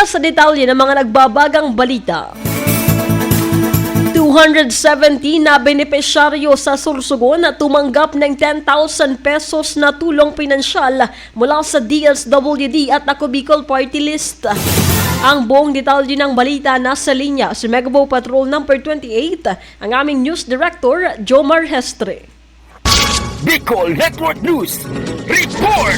Para sa detalye ng mga nagbabagang balita, 270 na benepisyaryo sa Sorsogon na tumanggap ng 10,000 pesos na tulong pinansyal mula sa DSWD at Ako Bicol Party List. Ang buong detalye ng balita nasa linya si Megapo Patrol number 28, ang aming News Director, Jomar Hestre. Bicol Network News Report!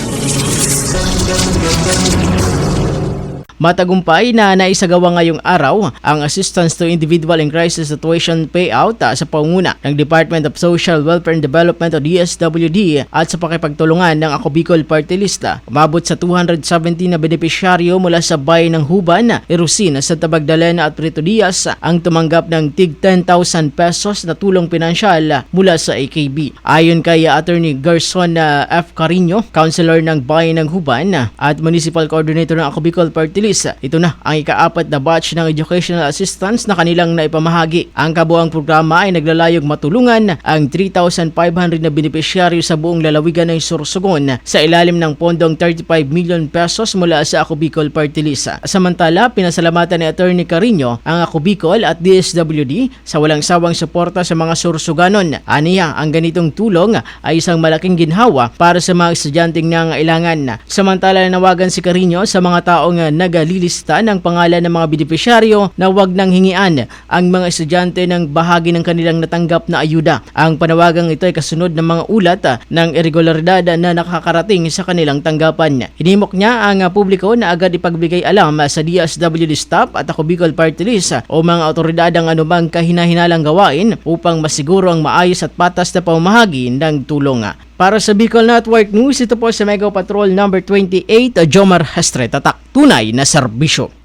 Matagumpay na naisagawa ngayong araw ang Assistance to Individual in Crisis Situation Payout sa pangunguna ng Department of Social Welfare and Development o DSWD at sa pakipagtulungan ng Ako Bicol Party List. Umabot sa 270 na benepisyaryo mula sa bayan ng Huban, Irusin, Santa Magdalena at Prieto Diaz ang tumanggap ng tig 10,000 pesos na tulong pinansyal mula sa AKB. Ayon kay Attorney Gerson F. Carino, Councilor ng Bayan ng Huban at Municipal Coordinator ng Ako Bicol Party List, ito na ang ika-4 na batch ng educational assistance na kanilang naipamahagi. Ang kabuang programa ay naglalayong matulungan ang 3,500 na benepisyaryo sa buong lalawigan ng Sorsogon sa ilalim ng pondong 35 million pesos mula sa Ako Bicol Party List. Samantala, pinasalamatan ni Attorney Carino ang Ako Bicol at DSWD sa walang sawang suporta sa mga Sorsoganon. Aniya, ang ganitong tulong ay isang malaking ginhawa para sa mga estudyanteng nangailangan. Samantala, nawagan si Carino sa mga taong naglilista ng pangalan ng mga benepisyaryo na wag nang hingian ang mga estudyante ng bahagi ng kanilang natanggap na ayuda. Ang panawagang ito ay kasunod ng mga ulat ng irregularidad na nakakarating sa kanilang tanggapan. Hinimok niya ang publiko na agad ipagbigay alam sa DSWD staff at Ako Bicol Party List o mga otoridad ang anumang kahinahinalang gawain upang masiguro ang maayos at patas na pamamahagi ng tulong. Para sa Bicol Network News, ito po sa Mega Patrol number 28, Jomar Hestre, tatak tunay na serbisyo.